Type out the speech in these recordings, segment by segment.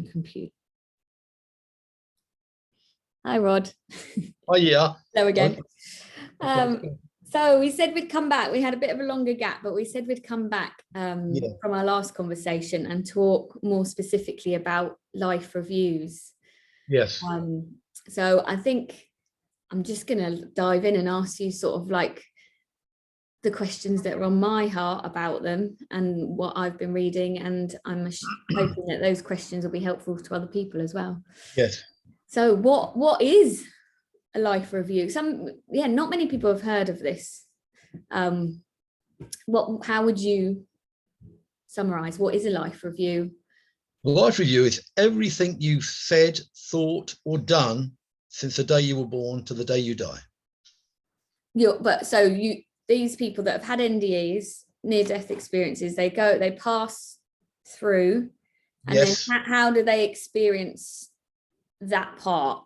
computer. Hi, Rod. Oh, yeah. Hello again. So we said we'd come back. We had a bit of a longer gap, but we said we'd come back from our last conversation and talk more specifically about life reviews. Yes. So I think I'm just going to dive in and ask you sort of like the questions that are on my heart about them and what I've been reading. And I'm hoping that those questions will be helpful to other people as well. Yes. So what is a life review? Not many people have heard of this. How would you summarize what is a life review? A life review is everything you've said, thought, or done since the day you were born to the day you die. These people that have had NDEs, near-death experiences, they pass through, and then how do they experience that part?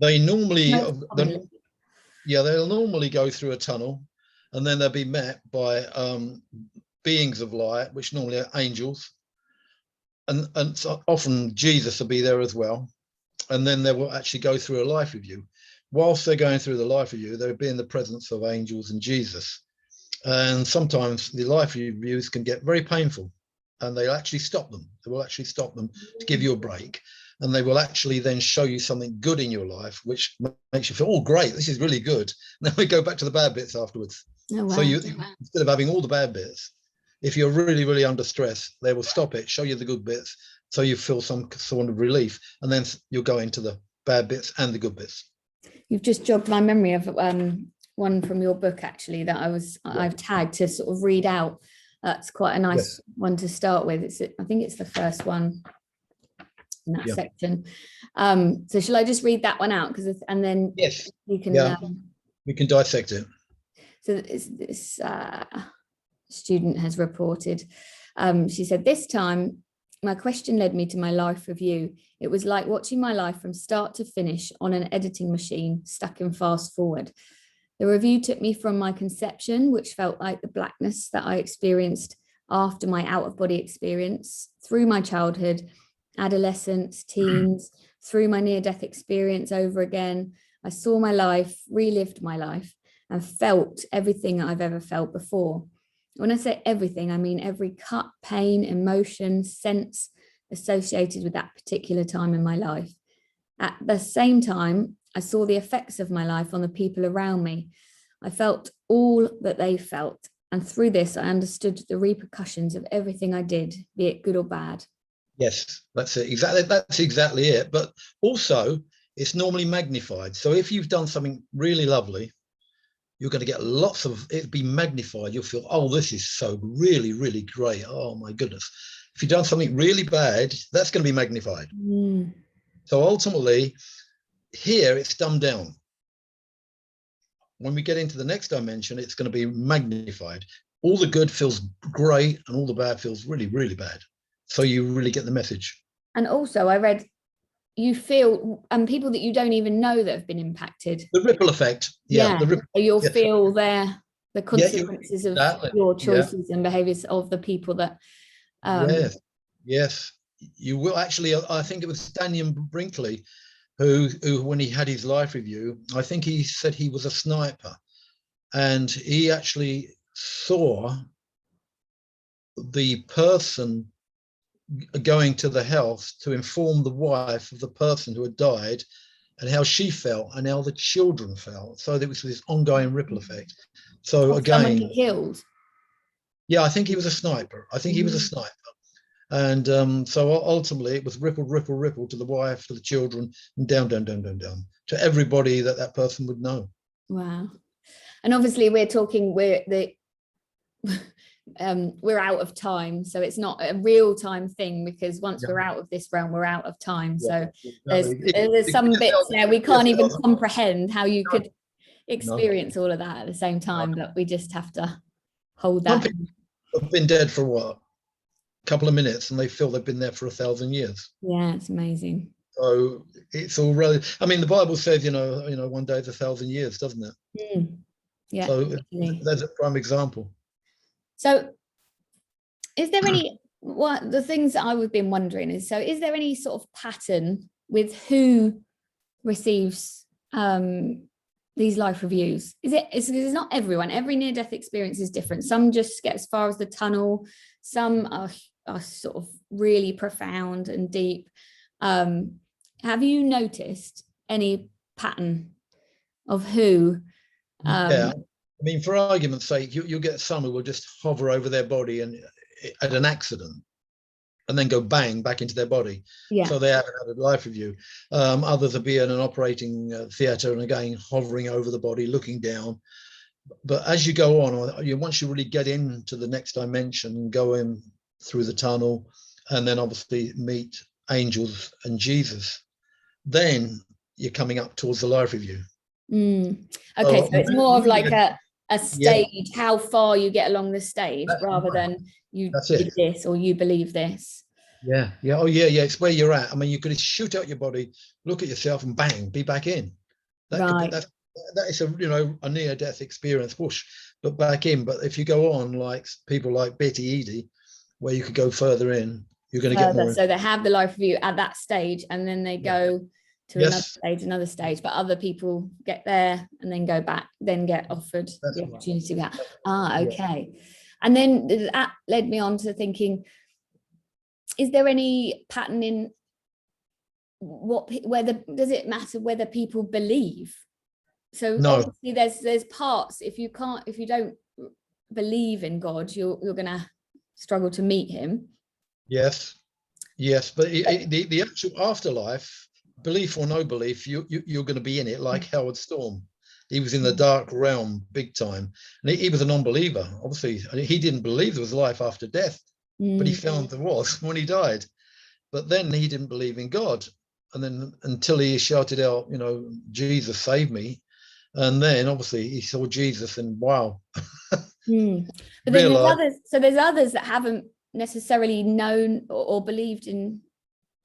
They normally, they'll normally go through a tunnel, and then they'll be met by beings of light, which normally are angels, and so often Jesus will be there as well. And then they will actually go through a life review. Whilst they're going through the life review, they'll be in the presence of angels and Jesus. And sometimes the life reviews can get very painful, and they'll actually stop them. They will actually stop them to give you a break. And they will actually then show you something good in your life, which makes you feel, oh, great, this is really good. And then we go back to the bad bits afterwards. Oh, wow. So instead of having all the bad bits, if you're really, really under stress, they will stop it, show you the good bits, so you feel some sort of relief, and then you'll go into the bad bits and the good bits. You've just jogged my memory of one from your book, actually, that I've tagged to sort of read out. That's quite a nice one to start with. I think it's the first one in that section. So shall I just read that one out? And then you can we can dissect it. So this student has reported. She said, this time my question led me to my life review. It was like watching my life from start to finish on an editing machine stuck in fast forward. The review took me from my conception, which felt like the blackness that I experienced after my out-of-body experience, through my childhood, adolescence, teens, through my near-death experience over again. I saw my life, relived my life, and felt everything I've ever felt before. When I say everything, I mean every cut, pain, emotion, sense associated with that particular time in my life. At the same time, I saw the effects of my life on the people around me. I felt all that they felt. And through this, I understood the repercussions of everything I did, be it good or bad. Yes, that's it. That's exactly it. But also, it's normally magnified. So if you've done something really lovely, you're going to get lots of it be magnified. You'll feel, oh, this is so really, really great. Oh, my goodness. If you've done something really bad, that's going to be magnified. So ultimately, here it's dumbed down. When we get into the next dimension, it's going to be magnified. All the good feels great and all the bad feels really, really bad. So you really get the message. And also I read, you feel, and people that you don't even know that have been impacted. The ripple effect. You'll feel the consequences of your choices and behaviors of the people that. Yes. You will actually, I think it was Daniel Brinkley who when he had his life review, I think he said he was a sniper, and he actually saw the person going to the house to inform the wife of the person who had died and how she felt and how the children felt. So there was this ongoing ripple effect. So again, someone killed. Yeah, I think he was a sniper. And so ultimately it was ripple, ripple, ripple to the wife, to the children, and down, down, down, down, down to everybody that person would know. Wow. And obviously we're out of time, so it's not a real time thing, because once we're out of this realm, we're out of time. So there's some bits there we can't even comprehend how you could experience all of that at the same time, but we just have to hold that. Some people have been dead for what? A couple of minutes, and they feel they've been there for 1,000 years. Yeah, it's amazing. So it's all really, I mean, the Bible says, you know, one day is 1,000 years, doesn't it? Yeah. So that's a prime example. So is there any what the things that I've been wondering is, so is there any sort of pattern with who receives these life reviews? It's not everyone. Every near-death experience is different. Some just get as far as the tunnel. Some are sort of really profound and deep. Have you noticed any pattern of who? Yeah, I mean, for argument's sake, you'll get some who will just hover over their body and at an accident, and then go bang back into their body. Yeah. So they haven't had a life review. Others will be in an operating theatre and again hovering over the body, looking down. But as you go on, or once you really get into the next dimension, go in through the tunnel, and then obviously meet angels and Jesus, then you're coming up towards the life review. Okay, so it's more of like a stage, yeah, how far you get along the stage, rather than you did this or you believe this. Yeah. Oh, yeah. It's where you're at. I mean, you could shoot out your body, look at yourself, and bang, be back in. That is a near-death experience, whoosh, but back in. But if you go on like people like Betty Eadie, where you could go further in, you're going to get more. So they have the life review at that stage, and then they go to another stage. But other people get there and then go back, then get offered the opportunity. Okay. Yeah. And then that led me on to thinking, is there any pattern in does it matter whether people believe? So obviously there's parts, if you don't believe in God, you're gonna struggle to meet him. Yes, but the actual afterlife, belief or no belief, you're going to be in it, like Howard Storm. He was in the dark realm big time, and he was a non-believer. Obviously, he didn't believe there was life after death, but he found there was when he died. But then he didn't believe in God, and then until he shouted out, Jesus save me, and then obviously he saw Jesus, and wow. But then there's others that haven't necessarily known or believed in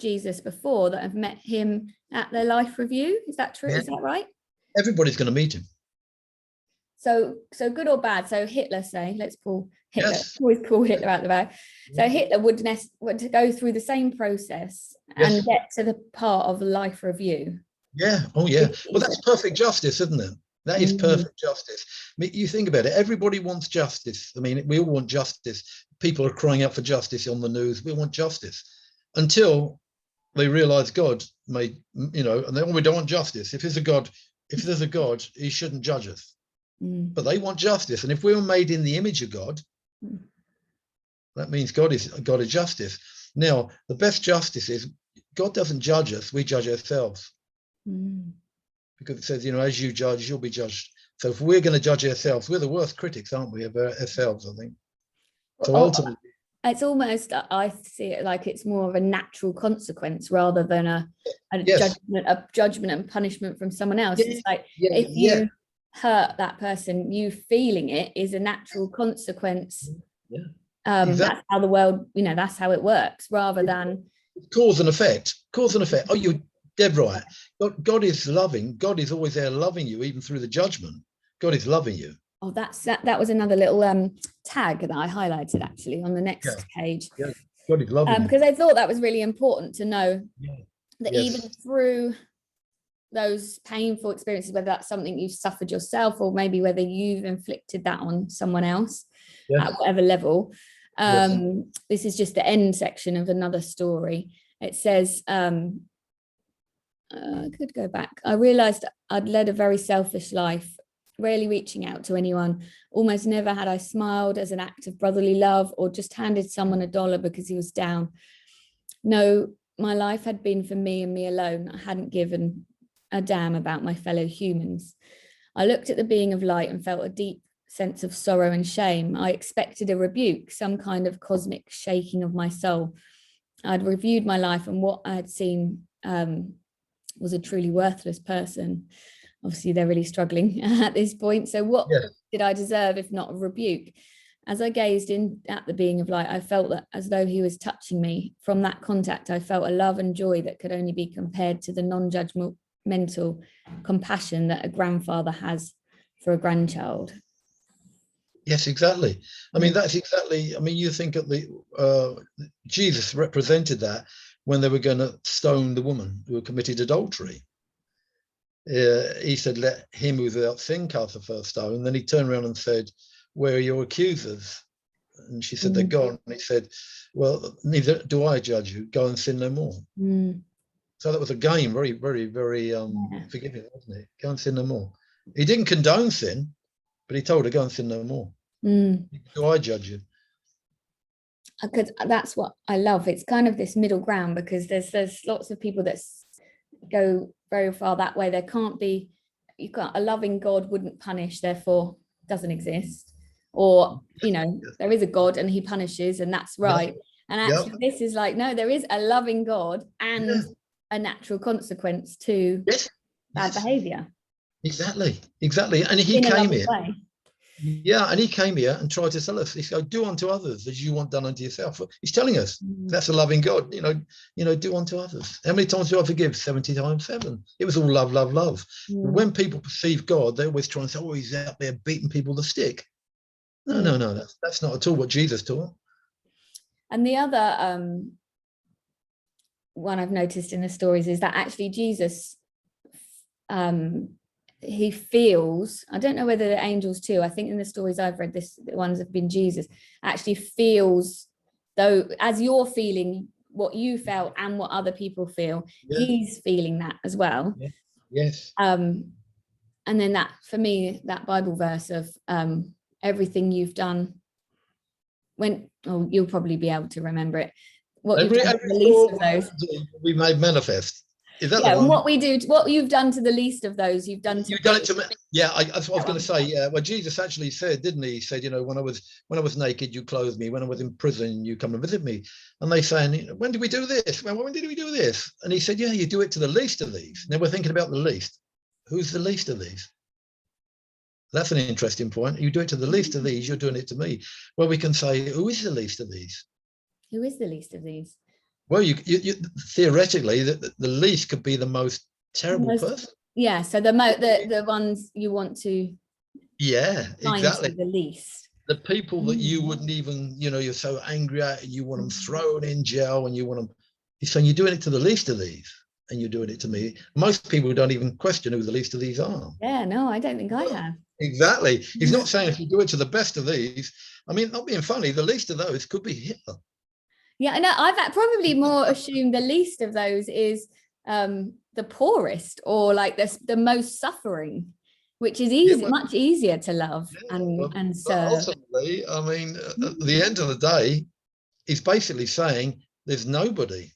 Jesus before, that have met him at their life review. Is that true? Yeah. Is that right? Everybody's going to meet him. So good or bad? So Hitler, let's pull Hitler. Yes. Always pull Hitler out the bag. So yeah. Hitler would go through the same process and get to the part of life review. Yeah. Oh yeah. Well, that's perfect justice, isn't it? That is perfect justice. I mean, you think about it. Everybody wants justice. I mean, we all want justice. People are crying out for justice on the news. We want justice until they realize God made, and we don't want justice. If there's a God, he shouldn't judge us. But they want justice. And if we were made in the image of God, that means God is justice. Now, the best justice is God doesn't judge us. We judge ourselves. Because it says, as you judge, you'll be judged. So if we're going to judge ourselves, we're the worst critics, aren't we, of ourselves, I think. So ultimately, it's almost, I see it like it's more of a natural consequence rather than a judgment and punishment from someone else. It's like if you hurt that person, you feeling it is a natural consequence. Exactly. That's how the world, that's how it works, rather than cause and effect. Oh, you're dead right. God is loving. God is always there loving you, even through the judgment. God is loving you. Oh, that was another little tag that I highlighted actually on the next page. Yeah, God is loving because I thought that was really important to know that even through those painful experiences, whether that's something you've suffered yourself or maybe whether you've inflicted that on someone else at whatever level. This is just the end section of another story. It says, I could go back. I realized I'd led a very selfish life, rarely reaching out to anyone. Almost never had I smiled as an act of brotherly love or just handed someone $1 because he was down. No, my life had been for me and me alone. I hadn't given a damn about my fellow humans. I looked at the being of light and felt a deep sense of sorrow and shame. I expected a rebuke, some kind of cosmic shaking of my soul. I'd reviewed my life, and what I had seen was a truly worthless person. Obviously, they're really struggling at this point. So what did I deserve if not a rebuke? As I gazed in at the being of light, I felt that as though he was touching me. From that contact, I felt a love and joy that could only be compared to the non-judgmental compassion that a grandfather has for a grandchild. Yes, exactly. I mean, that's exactly, I mean, you think of Jesus represented that when they were going to stone the woman who had committed adultery. He said, let him who's without sin cast the first stone. And then he turned around and said, where are your accusers? And she said, they're gone. And he said, well, neither do I judge you. Go and sin no more. So that was again very, very, very forgiving, wasn't it? Go and sin no more. He didn't condone sin, but he told her, go and sin no more. Do I judge you? Because that's what I love. It's kind of this middle ground, because there's lots of people that go very far that way. There can't be, a loving God wouldn't punish, therefore doesn't exist. Or, there is a God and he punishes, and that's right. And actually this is like, no, there is a loving God and a natural consequence to bad behavior. Exactly. And he came here. Yeah, and he came here and tried to tell us, he said, do unto others as you want done unto yourself. He's telling us that's a loving God, do unto others. How many times do I forgive? 70 times 7. It was all love, love, love. But when people perceive God, they always try and say, oh, he's out there beating people with a stick. No, that's not at all what Jesus taught. And the other one I've noticed in the stories is that actually Jesus, he feels, I don't know whether the angels too, I think in the stories I've read, the ones have been Jesus, actually feels, though, as you're feeling what you felt and what other people feel, he's feeling that as well. Yes. And then that, for me, that Bible verse of everything you've done, you'll probably be able to remember it. Every the least of those we made manifest. Is that the one? What you've done to the least of those, you've done to it to me. Yeah, that's what I was going to say. Yeah, well, Jesus actually said, didn't he? He said, when I was naked, you clothed me. When I was in prison, you come and visit me. And they saying, when did we do this? When did we do this? And he said, yeah, you do it to the least of these. Now we're thinking about the least. Who's the least of these? That's an interesting point. You do it to the least of these, you're doing it to me. Well, we can say, who is the least of these? Who is the least of these? Well, you theoretically, the least could be the most terrible person. Yeah, so the ones you want to exactly the least. The people that you wouldn't even, you're so angry at, and you want them thrown in jail, and you want them. He's saying you're doing it to the least of these, and you're doing it to me. Most people don't even question who the least of these are. Yeah, no, I don't think I have. Exactly. He's not saying if you do it to the best of these. I mean, not being funny, the least of those could be Hitler. Yeah, no, I've probably more assumed the least of those is the poorest, or like the most suffering, which is much easier to love and serve. Ultimately, I mean, at the end of the day, he's basically saying there's nobody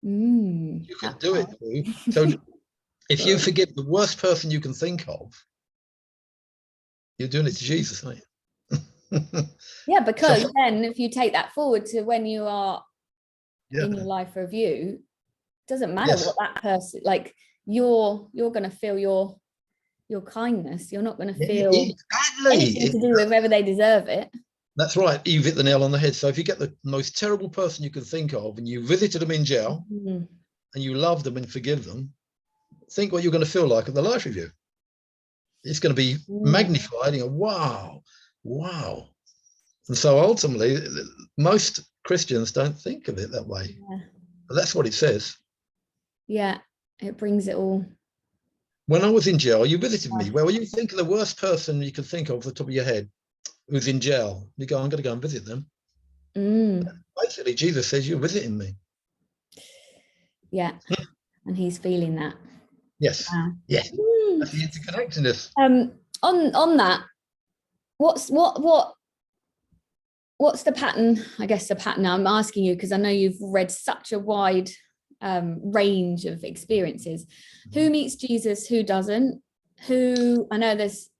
you can do it to. So if you forgive the worst person you can think of, you're doing it to Jesus, aren't you? Yeah, because then if you take that forward to when you are in your life review, doesn't matter what that person, like you're going to feel your kindness. You're not going to feel anything to do with whether they deserve it. That's right. You've hit the nail on the head. So if you get the most terrible person you can think of and you visited them in jail and you love them and forgive them, think what you're going to feel like at the life review. It's going to be magnified. You go, wow. And so ultimately, most Christians don't think of it that way. But that's what it says. Yeah, it brings it all. When I was in jail, you visited me. Well, you think of the worst person you can think of off the top of your head who's in jail. You go, I'm going to go and visit them. Basically, Jesus says, you're visiting me. Yeah, and he's feeling that. Yes. Yes. That's the interconnectedness. On that, what's the pattern? I guess the pattern I'm asking you, because I know you've read such a wide range of experiences. Who meets Jesus, who doesn't? Who, I know there's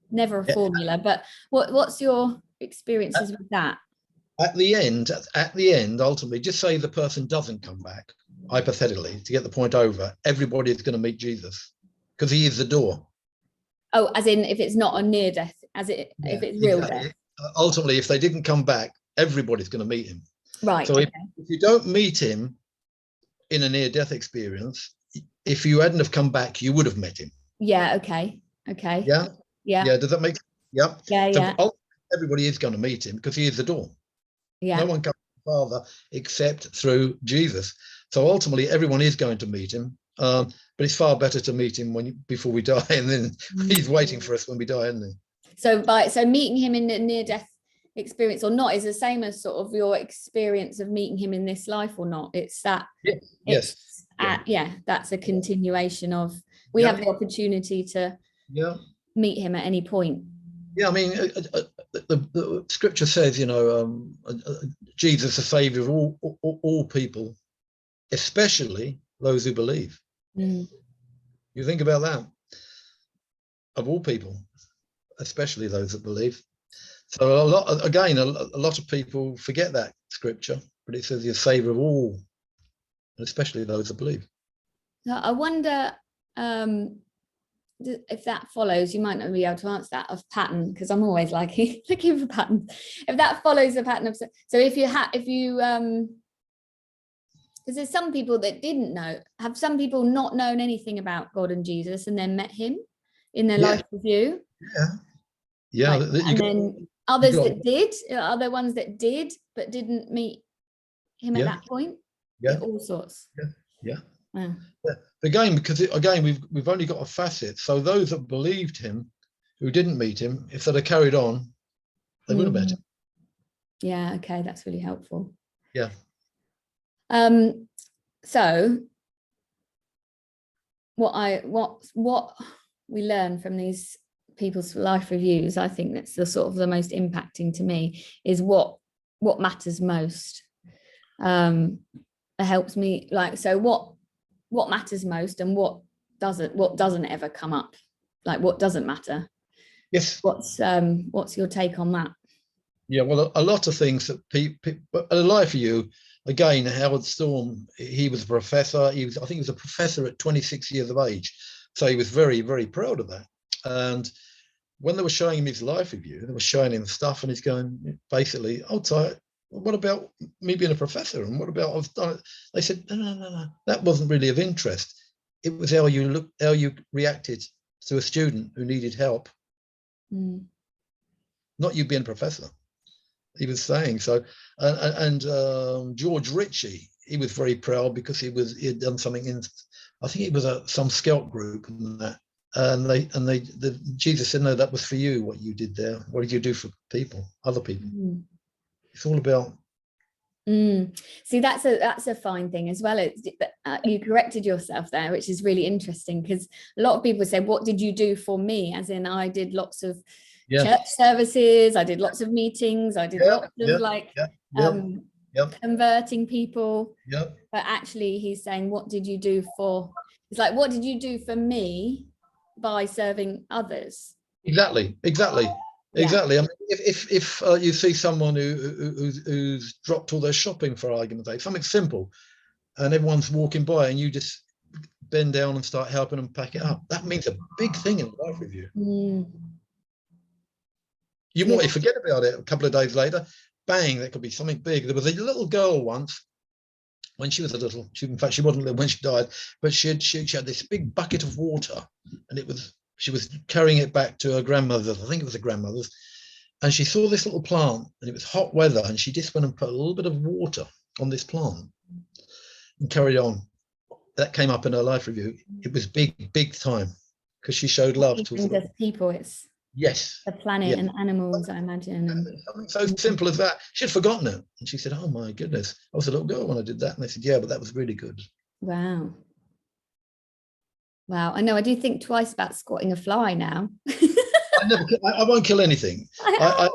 never a formula, but what's your experiences with that? At the end, ultimately, just say the person doesn't come back, hypothetically, to get the point over, everybody is going to meet Jesus because he is the door. Oh, as in if it's not a near death, if it's real death. Ultimately, if they didn't come back, everybody's going to meet him. Right. So if you don't meet him in a near death experience, if you hadn't have come back, you would have met him. Yeah. Okay. Yeah. Does that make sense? Yep. Yeah, So yeah, everybody is going to meet him because he is the door. yeah. No one comes to the Father except through Jesus. So ultimately, everyone is going to meet him. But it's far better to meet him before we die, and then he's waiting for us when we die, isn't he? So meeting him in a near-death experience or not is the same as sort of your experience of meeting him in this life or not. It's that. Yes. That's a continuation of. We have the opportunity to meet him at any point. Yeah, I mean, the scripture says, Jesus, the Savior of all people, especially those who believe. Mm. You think about that. Of all people, especially those that believe. So a lot of people forget that scripture, but it says you're Savior of all, and especially those that believe. I wonder if that follows, you might not be able to answer that, of pattern, because I'm always like looking for patterns. If that follows a pattern of, so if you because there's some people that didn't know, have some people not known anything about God and Jesus and then met him in their life review? Yeah. And then others that did, are there ones that did but didn't meet him at that point? All sorts. Yeah. Wow. Again, because we've only got a facet. So those that believed him, who didn't meet him, if they'd have carried on, they would have met him. Yeah. Okay, that's really helpful. Yeah. So what we learn from these people's life reviews, I think that's the sort of the most impacting to me, is what matters most. It helps me, like, so what matters most and what doesn't ever come up, like what doesn't matter. Yes. What's your take on that? Yeah, well, a lot of things that people, a life for you, again, Howard Storm, he was a professor. I think he was a professor at 26 years of age. So he was very, very proud of that. And when they were showing him his life review, they were showing him stuff, and he's going, basically, oh, Ty, what about me being a professor? And what about I've done it? They said, no, that wasn't really of interest. It was how you reacted to a student who needed help, not you being a professor. He was saying so. And George Ritchie, he was very proud because he had done something in, I think it was some scout group and that. And Jesus said, no, that was for you, what you did there. What did you do for people, other people? It's all about. See, that's a fine thing as well. You corrected yourself there, which is really interesting, because a lot of people say, what did you do for me? As in, I did lots of church services, I did lots of meetings, I did lots of converting people. But actually he's saying, what did you do for, it's like, what did you do for me by serving others? Exactly. I mean, if you see someone who's dropped all their shopping, for argument's sake, something simple, and everyone's walking by, and you just bend down and start helping them pack it up, that means a big thing in life with you. You might forget about it a couple of days later. Bang, that could be something big. There was a little girl once, when she was a little, in fact, she wasn't little when she died, but she had this big bucket of water, and she was carrying it back to her grandmother's. I think it was her grandmother's. And she saw this little plant, and it was hot weather, and she just went and put a little bit of water on this plant and carried on. That came up in her life review. It was big time, because she showed love to people. It's the planet and animals, I imagine. Something so simple as that. She'd forgotten it, and she said, "Oh my goodness, I was a little girl when I did that." And they said, "Yeah, but that was really good." Wow. I know. I do think twice about squatting a fly now. I won't kill anything. I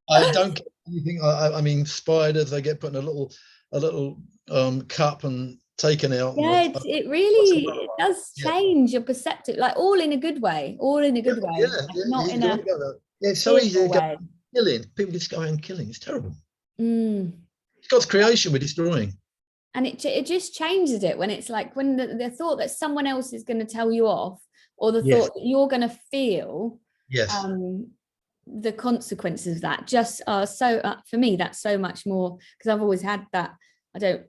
don't kill anything. I mean, spiders, they get put in a little cup and taken out. Yeah, it really does change your perceptive, like all in a good way, not in a it's so easy to go killing. People just go around killing. It's terrible. It's God's creation we're destroying. And it just changes it when it's like, when the thought that someone else is going to tell you off, or the thought that you're going to feel the consequences of that just are so, for me, that's so much more, because I've always had that, I don't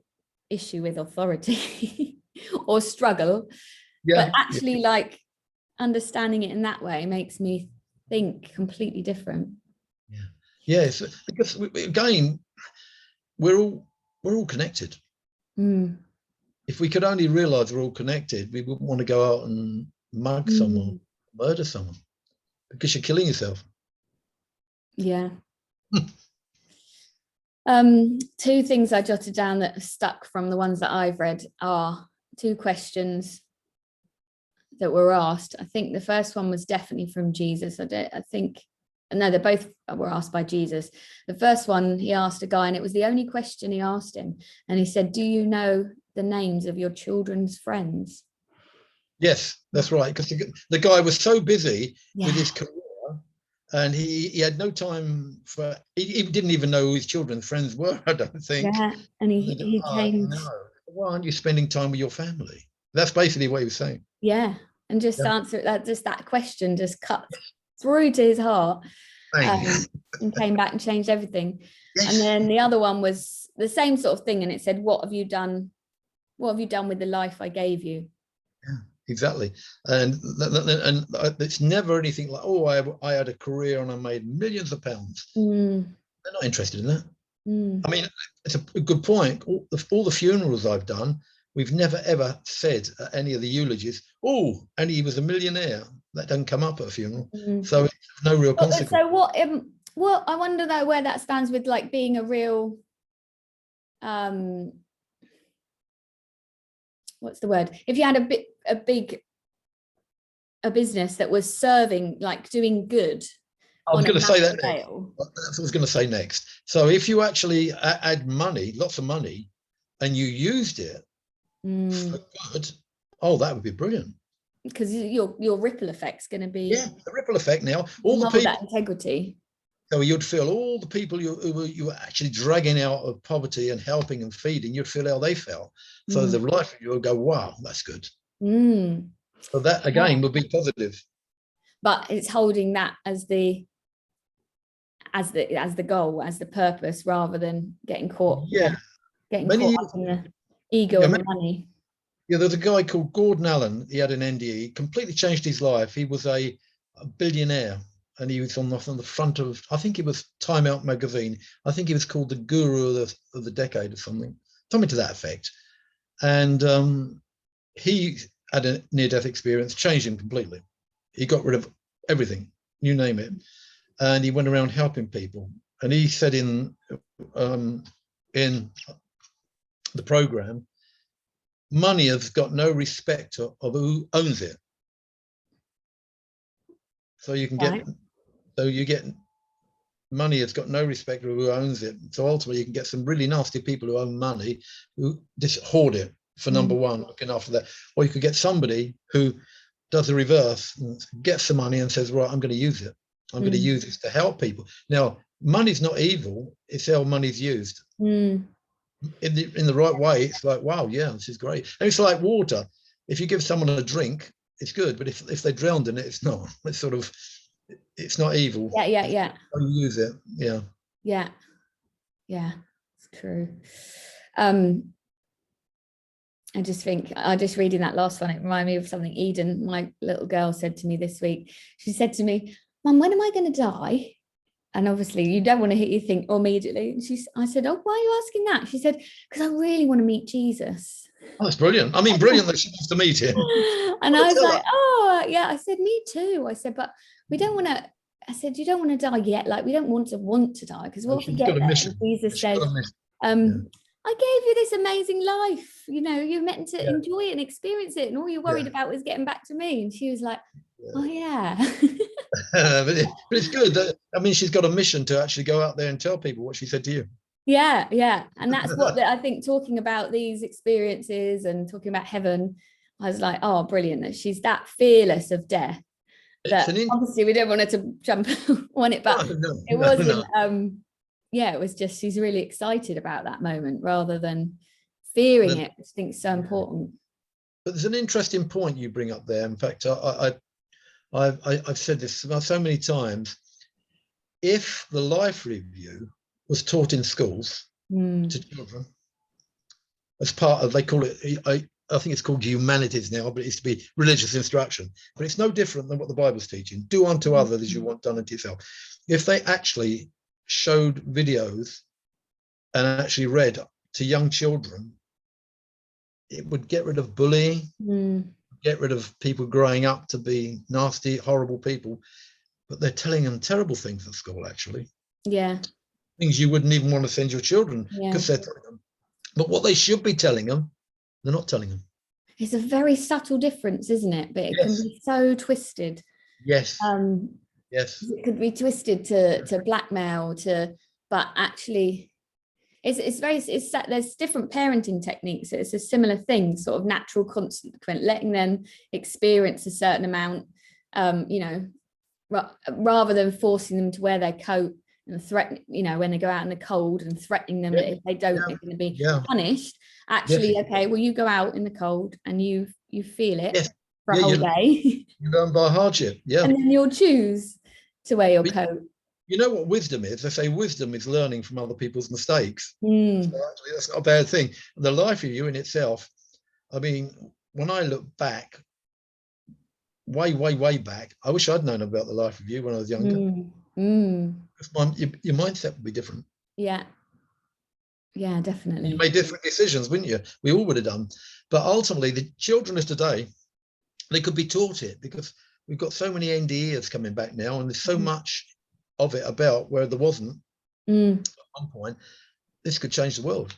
issue with authority or struggle, but actually like understanding it in that way makes me think completely different. Yeah. Yes, because again, we're all connected. Mm. If we could only realize we're all connected, we wouldn't want to go out and mug someone, murder someone, because you're killing yourself. Yeah. Two things I jotted down that are stuck from the ones that I've read are two questions that were asked. I think the first one was definitely from Jesus. They both were asked by Jesus. The first one, he asked a guy, and it was the only question he asked him. And he said, do you know the names of your children's friends? Yes, that's right. Because the guy was so busy with his career, and he had no time for, he didn't even know who his children's friends were, I don't think. Yeah, and he came. No, why aren't you spending time with your family? That's basically what he was saying. Yeah, and just answer that, just that question just cut through to his heart, and came back and changed everything. Yes. And then the other one was the same sort of thing, and it said, what have you done with the life I gave you? Yeah, exactly. And it's never anything like, oh, I had a career and I made millions of pounds. They're not interested in that. I mean, it's a good point. All the funerals I've done, we've never ever said at any of the eulogies, oh, and he was a millionaire. That doesn't come up at a funeral. So it's no real consequence. So what I wonder though, where that stands with like being a real, what's the word? If you had a business that was serving, like doing good. I was going to say that next. That's what I was going to say next. So if you actually add money, lots of money, and you used it for good, oh, that would be brilliant. Because your ripple effect's going to be the ripple effect now. All the people, that integrity. So you'd feel all the people you were actually dragging out of poverty and helping and feeding, you'd feel how they felt. So the life of you would go, wow, that's good. So that again would be positive. But it's holding that as the goal, as the purpose, rather than getting caught. Getting caught up in the ego and the money. Yeah, there's a guy called Gordon Allen. He had an NDE. He completely changed his life. He was a billionaire, and he was on the front of, I think it was Time Out magazine. I think he was called the Guru of the Decade or something to that effect. And he had a near-death experience, changed him completely. He got rid of everything, you name it, and he went around helping people. And he said in the program, money has got no respect of who owns it. So you can get money has got no respect of who owns it. So ultimately you can get some really nasty people who own money who just hoard it for number one, looking after that. Or you could get somebody who does the reverse and gets the money and says, right, I'm going to use it. I'm going to use this to help people. Now, money's not evil, it's how money's used. In the right way, it's like, wow, yeah, this is great. And it's like water. If you give someone a drink, it's good, but if they drowned in it, it's not. It's sort of, it's not evil. Yeah. You use it. Yeah, it's true. I just think, just reading that last one, it reminded me of something Eden, my little girl, said to me this week. She said to me, Mum, when am I going to die? And obviously you don't want to hit your thing immediately. And I said, oh, why are you asking that? She said, because I really want to meet Jesus. Oh, that's brilliant. I mean, brilliant that she wants to meet him. And I was like, oh, yeah. I said, me too. I said, but we don't want to, I said, you don't want to die yet. Like, we don't want to die, because what if we get there? And Jesus says, I gave you this amazing life. You know, you're meant to enjoy it and experience it. And all you're worried about was getting back to me. And she was like, oh, yeah. But it's good. I mean, she's got a mission to actually go out there and tell people what she said to you. Yeah. And that's what I think, talking about these experiences and talking about heaven, I was like, oh, brilliant, that she's that fearless of death. That obviously we don't want her to jump on it, but it wasn't. It was just, she's really excited about that moment rather than fearing it. I think it's so important. But there's an interesting point you bring up there. In fact, I've said this so many times. If the life review was taught in schools to children as part of, they call it I think it's called humanities now, but it used to be religious instruction. But it's no different than what the Bible's teaching. Do unto others as you want done unto yourself. If they actually showed videos and actually read to young children, it would get rid of bullying, get rid of people growing up to be nasty, horrible people. But they're telling them terrible things at school, actually. Yeah. Things you wouldn't even want to send your children because they're telling them. But what they should be telling them, they're not telling them. It's a very subtle difference, isn't it? But it can be so twisted. Yes. Yes. It could be twisted to blackmail, but actually there's different parenting techniques. It's a similar thing, sort of natural consequent, letting them experience a certain amount, rather than forcing them to wear their coat and threaten, when they go out in the cold, and threatening them that if they don't, they're going to be punished. Actually, okay, well, you go out in the cold and you feel it for a whole day. You learn by hardship, and then you'll choose to wear your coat. You know what wisdom is? They say wisdom is learning from other people's mistakes. So actually, that's not a bad thing. The life of you in itself, I mean, when I look back, way back, I wish I'd known about the life of you when I was younger. Your mindset would be different. Yeah, definitely. You made different decisions, wouldn't you? We all would have done. But ultimately, the children of today, they could be taught it, because we've got so many NDEs coming back now, and there's so much of it about where there wasn't at one point. This could change the world.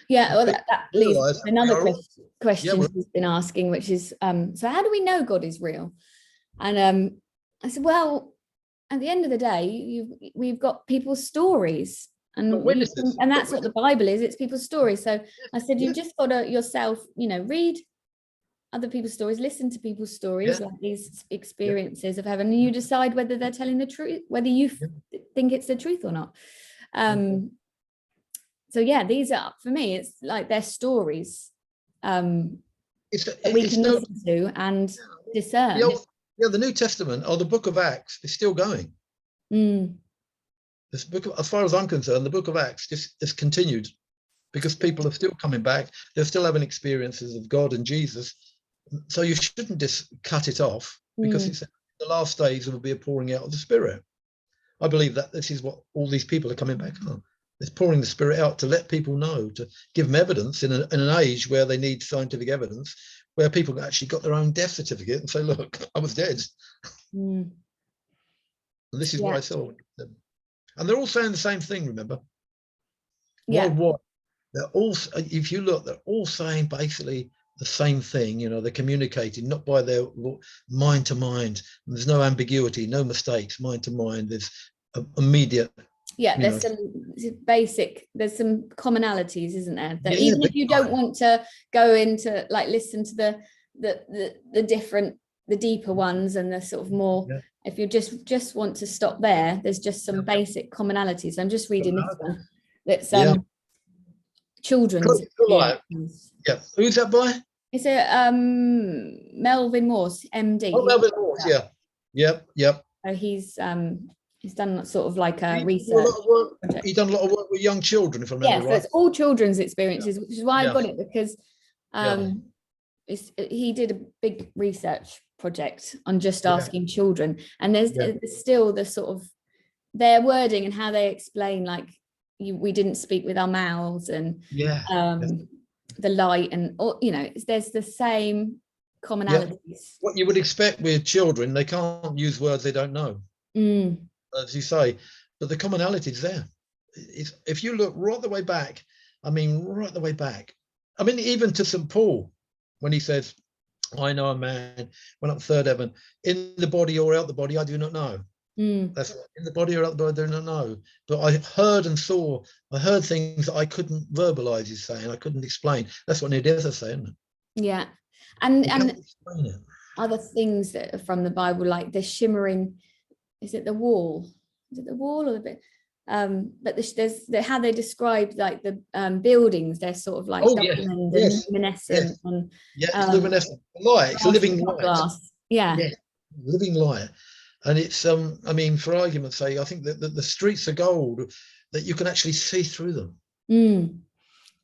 Yeah, well, that leads to another question she's been asking, which is, so how do we know God is real? And I said, well, at the end of the day, we've got people's stories, and that's what the Bible is. It's people's stories. So I said, you've just got to yourself, read other people's stories, listen to people's stories, like these experiences of heaven, and you decide whether they're telling the truth, whether you think it's the truth or not. So these are, for me, it's like their stories that we can listen to and discern. The New Testament, or the book of Acts, is still going. This book, as far as I'm concerned, the book of Acts just is continued, because people are still coming back. They're still having experiences of God and Jesus. So you shouldn't just cut it off, because it's the last days will be a pouring out of the Spirit. I believe that this is what all these people are coming back on. It's pouring the Spirit out to let people know, to give them evidence in an age where they need scientific evidence, where people actually got their own death certificate and say, look, I was dead. And this is what I saw. And they're all saying the same thing, remember? Worldwide. They're all, if you look, they're all saying basically the same thing. They're communicating not by their mind to mind. There's no ambiguity, no mistakes, mind to mind. There's immediate. There's some basic, there's some commonalities, isn't there? That even if you don't want to go into, like, listen to the different, the deeper ones, and the sort of more, if you just want to stop there, there's just some basic commonalities. I'm just reading this one. That's children's. Who's that by? It's a Melvin Morse, MD. Oh, Melvin Morse, Yep. So he's done sort of like a research project. He's done a lot of work with young children, if I remember right. So it's all children's experiences, which is why I got it, because he did a big research project on just asking children, and there's still the sort of their wording and how they explain, like, we didn't speak with our mouths, and the light, and there's the same commonalities. What you would expect with children, they can't use words they don't know, as you say, but the commonality is there. If you look right the way back, even to St. Paul, when he says, I know a man went up third heaven, in the body or out the body, I do not know. That's in the body or out the body, I do not know. But I heard and saw, I heard things that I couldn't verbalize, he's saying, I couldn't explain. That's what Near-Death is saying, isn't it? Yeah. And other things that are from the Bible, like the shimmering, is it the wall? Is it the wall or the bit? But there's how they describe, like, the buildings, they're sort of like luminescent. And it's luminescent light. It's a living light. Glass. Living light. And it's for argument's sake, I think that the streets are gold, that you can actually see through them.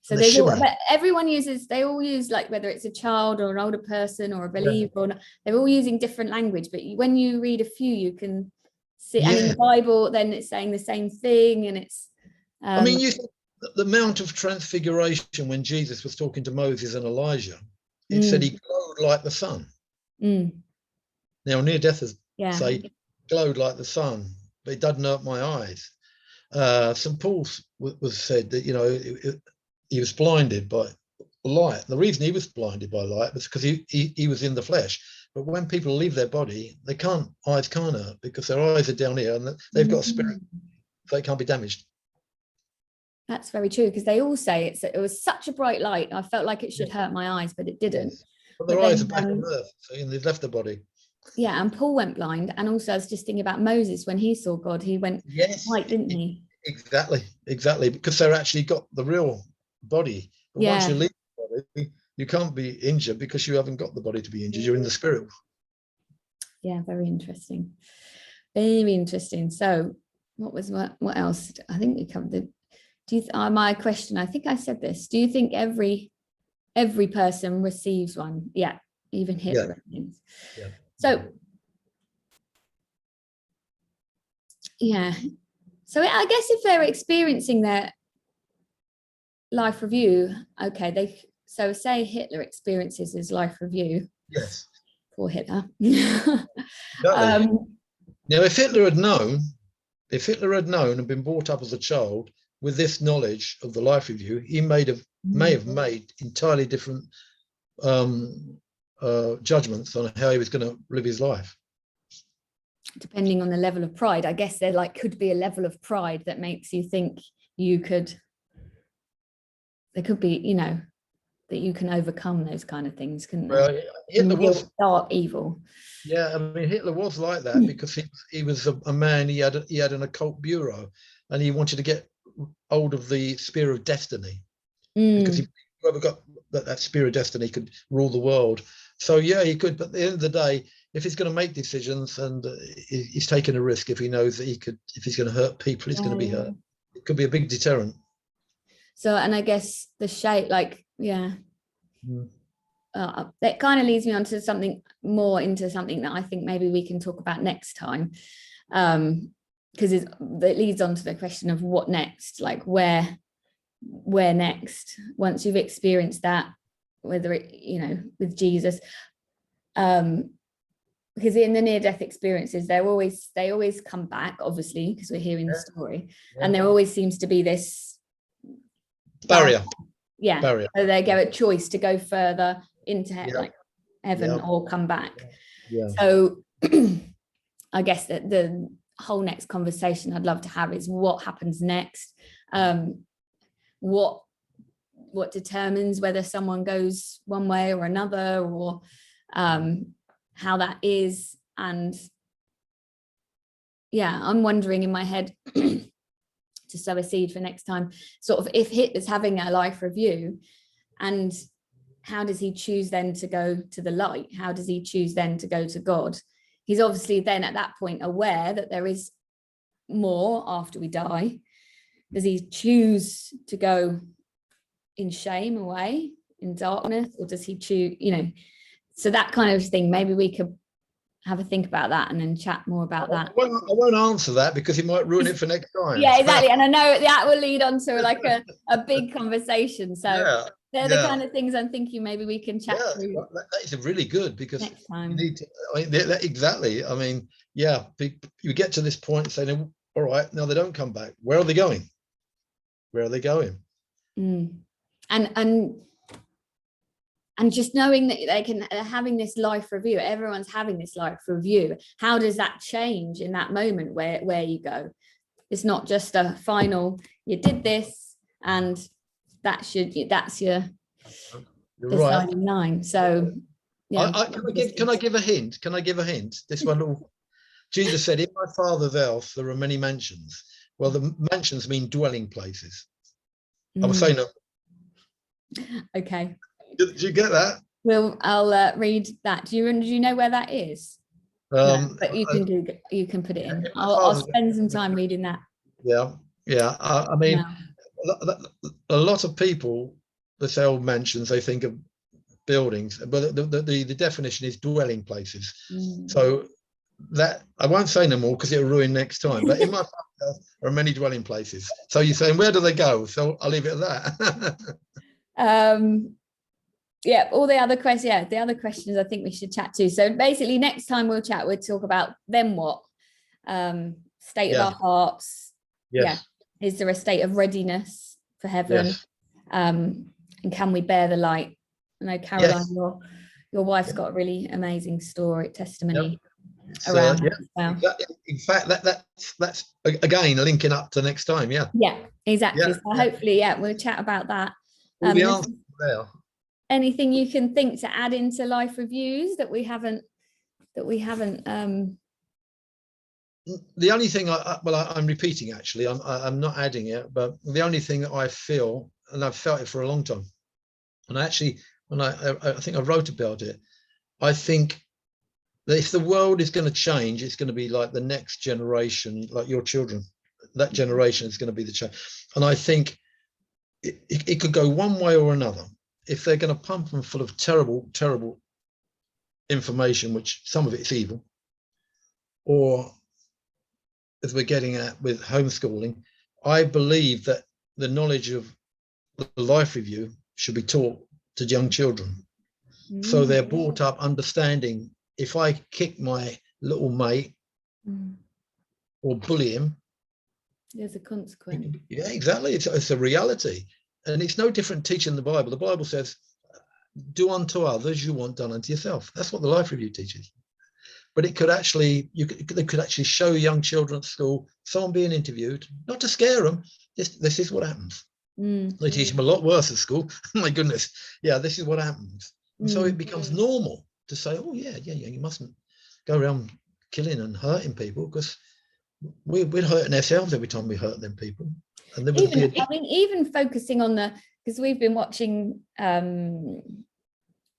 So they're shimmering. everyone uses, they all use, like, whether it's a child or an older person or a believer or not, they're all using different language. But when you read a few, you can see, and in the Bible, then it's saying the same thing. And it's, I mean, you think the Mount of Transfiguration, when Jesus was talking to Moses and Elijah, it said he glowed like the sun. Now, near deathers say glowed like the sun, but it doesn't hurt my eyes. St. Paul was said that, you know, he was blinded by light. The reason he was blinded by light was because he was in the flesh. But when people leave their body, eyes can't hurt, because their eyes are down here and they've got a spirit, so they can't be damaged. That's very true, because they all say it was such a bright light. I felt like it should hurt my eyes, but it didn't. Yes. But their eyes are back on earth, so they've left the body. Yeah, and Paul went blind. And also I was just thinking about Moses, when he saw God, he went white, didn't he? Exactly, because they're actually got the real body. But once you leave the body, you can't be injured, because you haven't got the body to be injured. You're in the spirit. Yeah, very interesting. Very interesting. So what else? I think we covered my question, I think I said this. Do you think every person receives one? Yeah, even Hitler. Yeah. So yeah. So I guess if they're experiencing their life review, okay, so say Hitler experiences his life review. Yes. Poor Hitler. Exactly. Now, if Hitler had known and been brought up as a child with this knowledge of the life review, he may have made entirely different judgments on how he was going to live his life. Depending on the level of pride, I guess there could be a level of pride that makes you think there could be, you know, that you can overcome those kind of things, couldn't there? Well, Hitler was dark evil. Yeah, I mean, Hitler was like that, because he was a man. He had an occult bureau, and he wanted to get hold of the spear of destiny, because whoever got that spear of destiny could rule the world. So yeah, he could. But at the end of the day, if he's going to make decisions, and he's taking a risk, if he knows that if he's going to hurt people, he's going to be hurt. It could be a big deterrent. So, and I guess the shape, that kind of leads me on to something more, into something that I think maybe we can talk about next time, because it leads on to the question of what next, like where next, once you've experienced that, whether it, you know, with Jesus, because in the near-death experiences, they always come back, obviously, because we're hearing the story, and there always seems to be this barrier. So they get a choice to go further into heaven or come back. So I guess that the whole next conversation I'd love to have is what happens next, what determines whether someone goes one way or another, or how that is. And I'm wondering in my head, to sow a seed for next time, sort of, if Hitler's having a life review, and how does he choose then to go to the light? How does he choose then to go to God? He's obviously then at that point aware that there is more after we die. Does he choose to go in shame away, in darkness, or does he choose, you know? So that kind of thing, maybe we could have a think about that and then chat more about that. I won't answer that, because you might ruin it for next time. Yeah, exactly. And I know that will lead on to like a big conversation. So they're the kind of things I'm thinking maybe we can chat through. That is really good, because next time. You need to, exactly. I mean, you get to this point and say, all right, now they don't come back. Where are they going? And just knowing that they're having this life review, everyone's having this life review. How does that change in that moment where you go? It's not just a final, you did this, and that's your deciding line. So can I give a hint? This one, Jesus said, in my Father's house there are many mansions. Well, the mansions mean dwelling places. I was saying no. Okay. Did you get that? Well, I'll read that. Do you know where that is? No, but you can put it in. I'll spend some time reading that. I mean, a lot of people that say old mansions, they think of buildings, but the definition is dwelling places. So that I won't say no more because it'll ruin next time. But in my house are many dwelling places. So you're saying where do they go? So I'll leave it at that. Yeah, all the other questions. Yeah, the other questions I think we should chat to. So basically, next time we'll chat, we'll talk about then what, state of our hearts. Yes. Yeah, is there a state of readiness for heaven? Yes. And can we bear the light? I know Caroline, your wife's got a really amazing story, testimony around that as well. Exactly. In fact, that's again linking up to next time. Yeah, exactly. So hopefully, we'll chat about that. All the answers there. Anything you can think to add into life reviews that we haven't The only thing I'm repeating, actually, I'm not adding it, but the only thing that I feel, and I've felt it for a long time, and actually when I think I wrote about it, I think that if the world is going to change, it's going to be like the next generation, like your children. That generation is going to be the change. And I think it could go one way or another. If they're going to pump them full of terrible, terrible information, which some of it's evil, or as we're getting at with homeschooling, I believe that the knowledge of the life review should be taught to young children. So they're brought up understanding, if I kick my little mate or bully him, there's a consequence. Yeah, exactly. It's a reality. And it's no different teaching the Bible. The Bible says, do unto others you want done unto yourself. That's what the life review teaches. But it could actually, they could actually show young children at school, someone being interviewed, not to scare them, this is what happens. They teach them a lot worse at school. My goodness. Yeah, this is what happens. And so it becomes normal to say, oh, yeah, you mustn't go around killing and hurting people, because we're hurting ourselves every time we hurt them people. And there would be even focusing on because we've been watching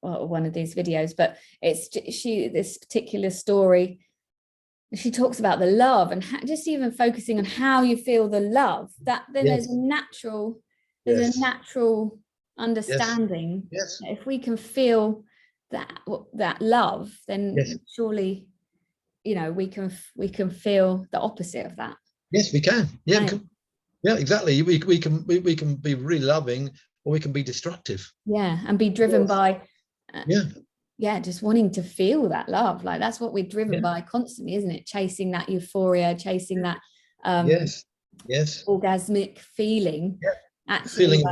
one of these videos, but it's this particular story. She talks about the love and just even focusing on how you feel the love. That then there's a natural understanding. Yes. That if we can feel that love, then surely, we can feel the opposite of that. Yes, we can. Yeah, exactly. We can be really loving, or we can be destructive. Yeah, and be driven by just wanting to feel that love. Like that's what we're driven by constantly, isn't it? Chasing that euphoria, chasing that orgasmic feeling. Actually,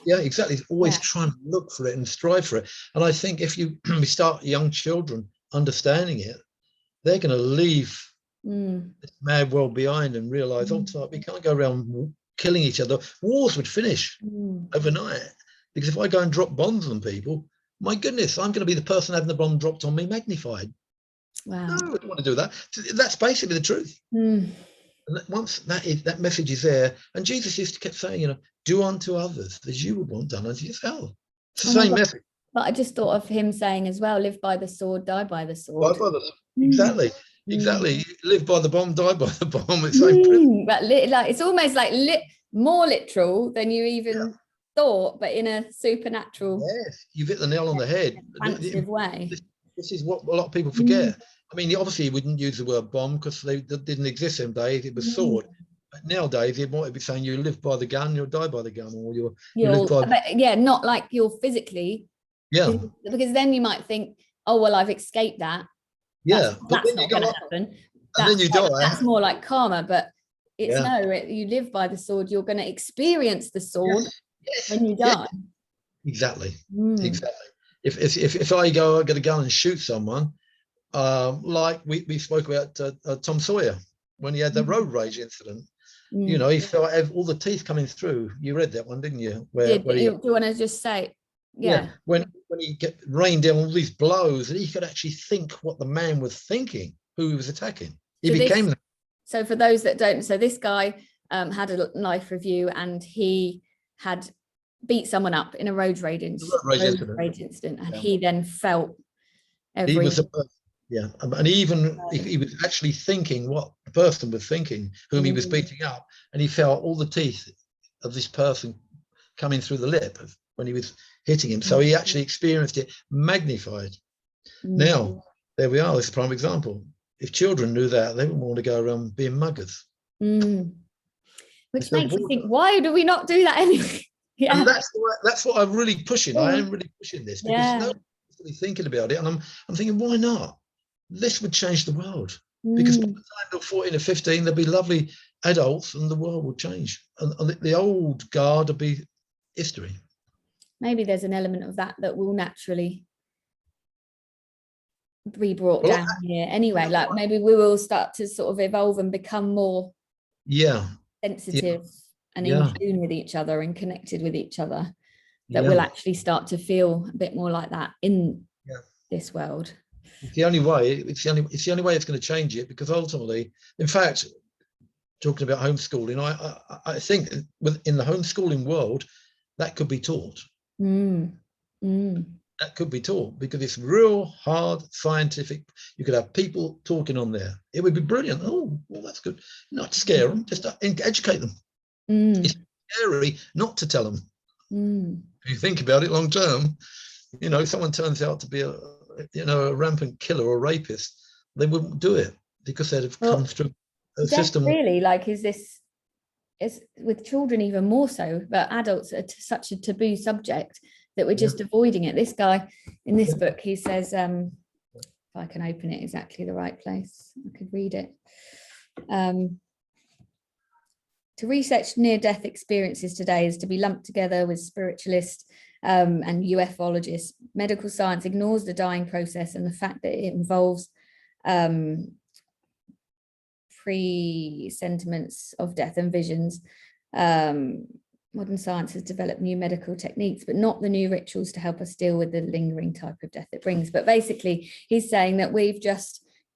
exactly. It's always trying to look for it and strive for it. And I think if we start young children understanding it, they're going to leave this mad world behind and realize, we can't go around killing each other. Wars would finish overnight, because if I go and drop bombs on people, my goodness, I'm going to be the person having the bomb dropped on me magnified. Wow. No, I don't want to do that. That's basically the truth. And once that message is there, and Jesus used to keep saying, do unto others as you would want done unto yourself. It's the same message. But I just thought of him saying as well, live by the sword, die by the sword. Die by the sword. Exactly. Live by the bomb, die by the bomb. It's so but it's almost like more literal than you even thought, but in a supernatural. Yes, you've hit the nail on the head. Expansive way. This is what a lot of people forget. I mean, obviously, he wouldn't use the word bomb because they didn't exist in days. It was sword. But nowadays, he might be saying you live by the gun, you'll die by the gun, or you live by. But not like you're physically. Yeah. Because then you might think, oh well, I've escaped that. Yeah, that's not going to happen. And then you die. That's more like karma, but it's you live by the sword. You're going to experience the sword when you die. Exactly. Exactly. If I get a gun and shoot someone, like we spoke about Tom Sawyer when he had that road rage incident. He felt all the teeth coming through. You read that one, didn't you? Do you want to just say? Yeah. When he rained down all these blows, and he could actually think what the man was thinking, who he was attacking. So for those that don't, this guy had a life review, and he had beat someone up in a road rage incident, and he then felt and he was actually thinking what the person was thinking, whom he was beating up, and he felt all the teeth of this person coming through the lip when he was hitting him. So he actually experienced it magnified. Now, there we are. This is a prime example. If children knew that, they wouldn't want to go around being muggers. Which makes you think, why do we not do that anyway? Yeah. And that's what I'm really pushing. I am really pushing this because nobody's really thinking about it. And I'm thinking, why not? This would change the world. Because by the time they're 14 or 15, they'll be lovely adults and the world will change. And the old guard will be history. Maybe there's an element of that will naturally be brought down here anyway. Like maybe we will start to sort of evolve and become more sensitive and in tune with each other and connected with each other, that we'll actually start to feel a bit more like that in this world. It's the only way. It's the only way it's going to change it, because ultimately, in fact, talking about homeschooling, I think in the homeschooling world, that could be taught. That could be taught because it's real hard scientific. You could have people talking on there. It would be brilliant. Oh, well, that's good. Not to scare them, just to educate them. It's scary not to tell them. If you think about it long term, someone turns out to be a rampant killer or rapist, they wouldn't do it because they'd have come through a system. Really, is with children even more so, but adults are such a taboo subject that we're just avoiding it. This guy in this book, he says, if I can open it exactly the right place, I could read it. To research near-death experiences today is to be lumped together with spiritualists and ufologists. Medical science ignores the dying process and the fact that it involves pre-sentiments of death and visions. Modern science has developed new medical techniques, but not the new rituals to help us deal with the lingering type of death it brings. But basically, he's saying that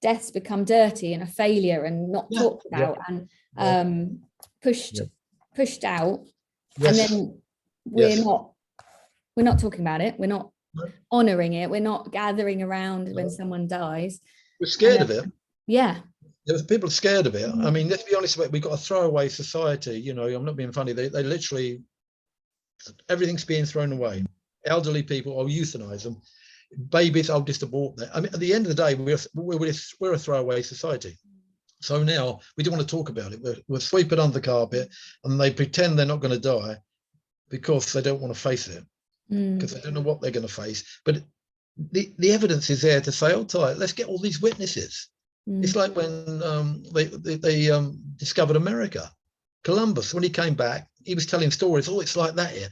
death's become dirty and a failure and not talked about and pushed out. And then we're not talking about it. We're not honoring it. We're not gathering around when someone dies. We're scared of it. Yeah. People are scared of it. I mean, let's be honest about it. We've got a throwaway society. I'm not being funny. They literally, everything's being thrown away. Elderly people, I'll euthanize them. Babies, I'll just abort them. I mean, at the end of the day, we're a throwaway society. So now we don't want to talk about it. We'll sweep it under the carpet, and they pretend they're not going to die because they don't want to face it, because they don't know what they're going to face. But the evidence is there to say, let's get all these witnesses. It's like when they discovered America. Columbus, when he came back, he was telling stories. Oh, it's like that here.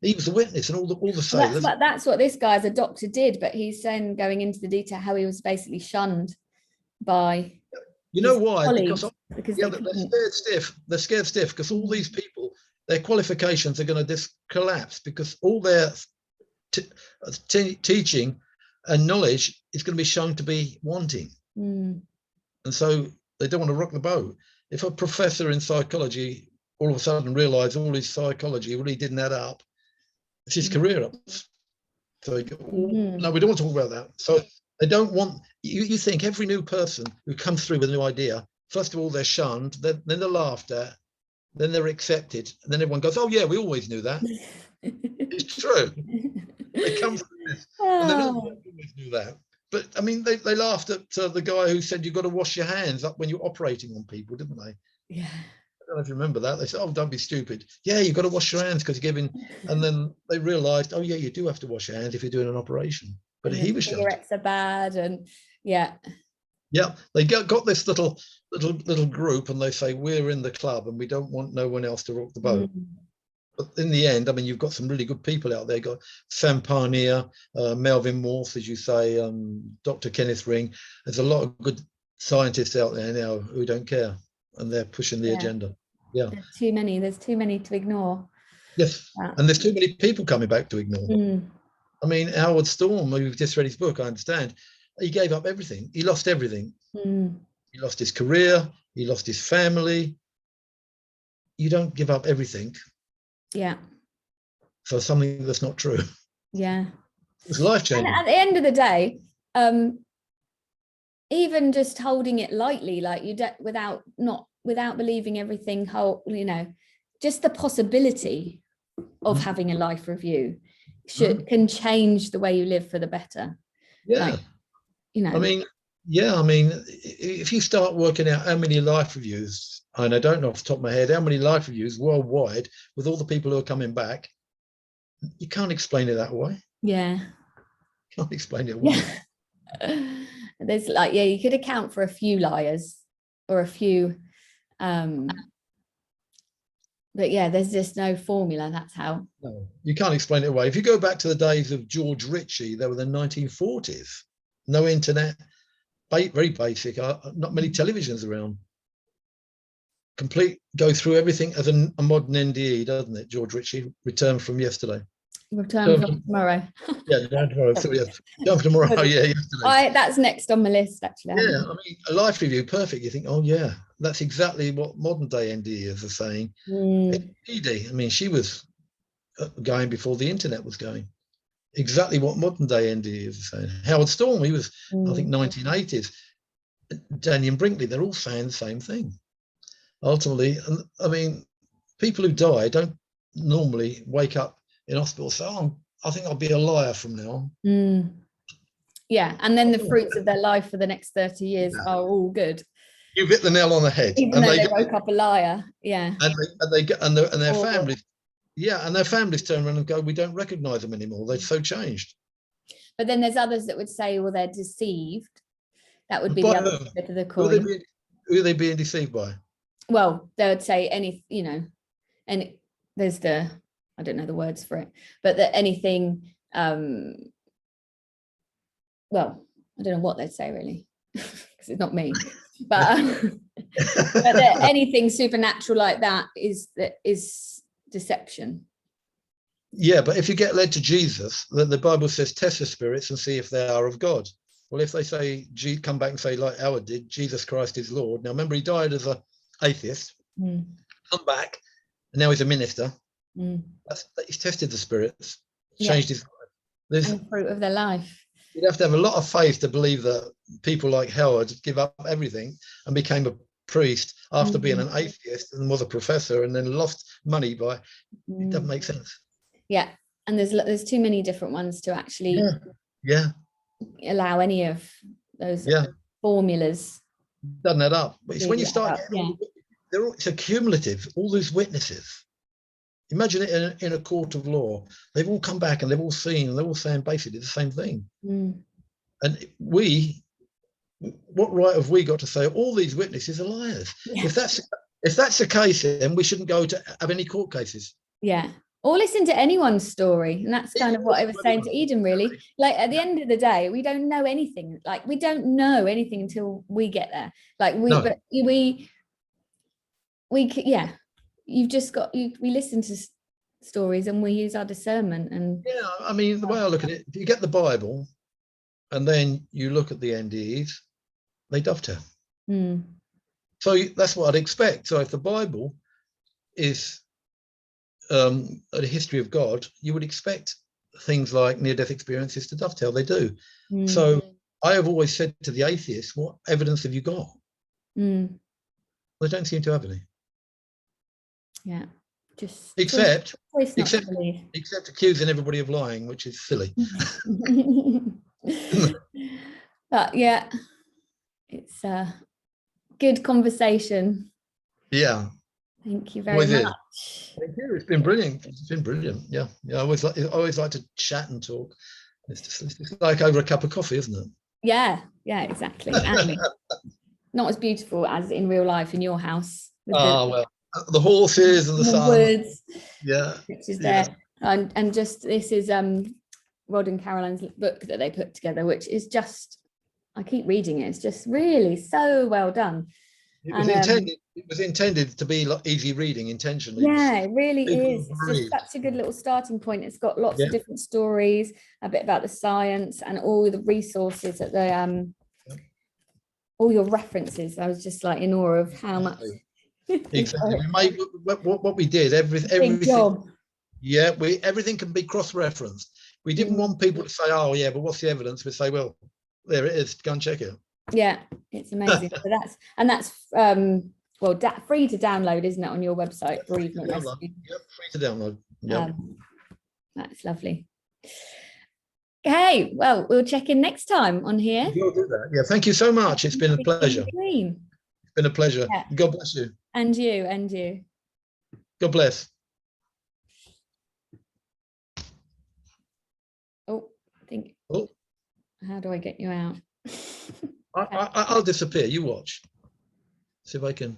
He was a witness, and all the sailors. That's what this guy as a doctor did. But he's then going into the detail how he was basically shunned by. You know why? Because they're scared stiff. They're scared stiff because all these people, their qualifications are going to collapse because all their teaching and knowledge is going to be shown to be wanting. And so they don't want to rock the boat. If a professor in psychology all of a sudden realized all his psychology really didn't add up, it's his career up. So they go, no, we don't want to talk about that. So they don't want, you think every new person who comes through with a new idea, first of all, they're shunned, then they're laughed at, then they're accepted, and then everyone goes, oh yeah, we always knew that. It's true. They come through this, and they don't always knew that. But I mean, they laughed at the guy who said you've got to wash your hands up when you're operating on people, didn't they? Yeah. I don't know if you remember that. They said, oh, don't be stupid. Yeah, you've got to wash your hands because you're giving. And then they realized, oh, yeah, you do have to wash your hands if you're doing an operation. But he was cigarettes are bad. And yeah. Yeah, they got this little group and they say, we're in the club and we don't want no one else to rock the boat. But in the end, I mean, you've got some really good people out there. You've got Sam Parnier, Melvin Morse, as you say, Dr. Kenneth Ring. There's a lot of good scientists out there now who don't care, and they're pushing the agenda. Yeah, there's too many to ignore. Yes, and there's too many people coming back to ignore. I mean, Howard Storm, who've just read his book, I understand, he gave up everything. He lost everything. He lost his career. He lost his family. You don't give up everything. Yeah. For something that's not true. Yeah. It's life-changing. And at the end of the day, even just holding it lightly, like without believing everything whole, just the possibility of having a life review can change the way you live for the better. Yeah. Like, you know. I mean, yeah, I mean, if you start working out how many life reviews, and I don't know off the top of my head, how many life reviews worldwide with all the people who are coming back, you can't explain it that way. Yeah. Can't explain it away. There's like, yeah, you could account for a few liars or a few, but yeah, there's just no formula. That's how. No, you can't explain it away. If you go back to the days of George Ritchie, they were the 1940s. No internet, very basic, not many televisions around. Go through everything as a modern NDE, doesn't it? George Ritchie, Return from Yesterday. Return from Tomorrow. Yeah, Return tomorrow. So, yeah, Return from Tomorrow. Yeah, yesterday. That's next on my list, actually. Yeah, I mean, a life review, perfect. You think, oh yeah, that's exactly what modern day NDEs are saying. I mean, she was going before the internet was going. Exactly what modern day NDEs are saying. Howard Storm, he was, I think, 1980s. Danny and Brinkley, they're all saying the same thing. Ultimately, I mean, people who die don't normally wake up in hospital and say, oh, I think I'll be a liar from now on. Yeah, and then the fruits of their life for the next 30 years are all good. You've hit the nail on the head. Even though they woke up a liar. Yeah. And their families, yeah, and their families turn around and go, we don't recognize them anymore. They're so changed. But then there's others that would say, well, they're deceived. That would be the other bit of the coin. Who are they being deceived by? Well, they would say and there's I don't know the words for it, but that anything, well, I don't know what they'd say really, because it's not me, but that anything supernatural like that is deception. Yeah, but if you get led to Jesus, the Bible says, test the spirits and see if they are of God. Well, if they say, come back and say, like Howard did, Jesus Christ is Lord. Now, remember, he died as an atheist, come back, and now he's a minister. He's tested the spirits, changed his life. And the fruit of their life. You'd have to have a lot of faith to believe that people like Howard give up everything and became a priest after being an atheist and was a professor and then lost money by. It doesn't make sense. Yeah, and there's too many different ones to actually allow any of those formulas. Doesn't add up. But it's when you start getting it's accumulative, all those witnesses. Imagine it in a court of law. They've all come back and they've all seen and they're all saying basically the same thing. And what right have we got to say all these witnesses are liars? If that's the case, then we shouldn't go to have any court cases. Yeah. Or listen to anyone's story. And that's kind of what I was saying to Eden, really. Like, at the end of the day, we don't know anything. Like, we don't know anything until we get there. Like, you've just got, we listen to stories and we use our discernment. And yeah, I mean, the way I look at it, if you get the Bible and then you look at the NDEs, they dovetail. So that's what I'd expect. So if the Bible is a history of God, you would expect things like near-death experiences to dovetail. They do. So I have always said to the atheists, what evidence have you got? They don't seem to have any. Yeah, just except accusing everybody of lying, which is silly. But yeah, it's a good conversation. Yeah. Thank you very much. Thank you. It's been brilliant. It's been brilliant. Yeah. I always like to chat and talk. It's just like over a cup of coffee, isn't it? Yeah, exactly. And not as beautiful as in real life in your house. Well, the horses and the sun. Woods. Yeah. Which is there. And just this is Rod and Caroline's book that they put together, which is just, I keep reading it. It's just really so well done. It was intended to be easy reading intentionally. Yeah, it really is. It's just such a good little starting point. It's got lots of different stories, a bit about the science and all the resources that they all your references. I was just like in awe of how much. Exactly. We made what we did. Everything. Job. Yeah, everything can be cross-referenced. We didn't want people to say, "Oh, yeah, but what's the evidence?" We say, "Well, there it is. Go and check it." Yeah, it's amazing. So that's well, free to download, isn't it, on your website, bereavement Download. rescue? Yep, free to download. Yep. That's lovely. Okay, well, we'll check in next time on here. You'll do that. Yeah, thank you so much. It's been a pleasure. It's been a pleasure. Yeah. God bless you. And you, and you. God bless. Oh, I think. Oh, How do I get you out? I'll disappear. You watch. See if I can.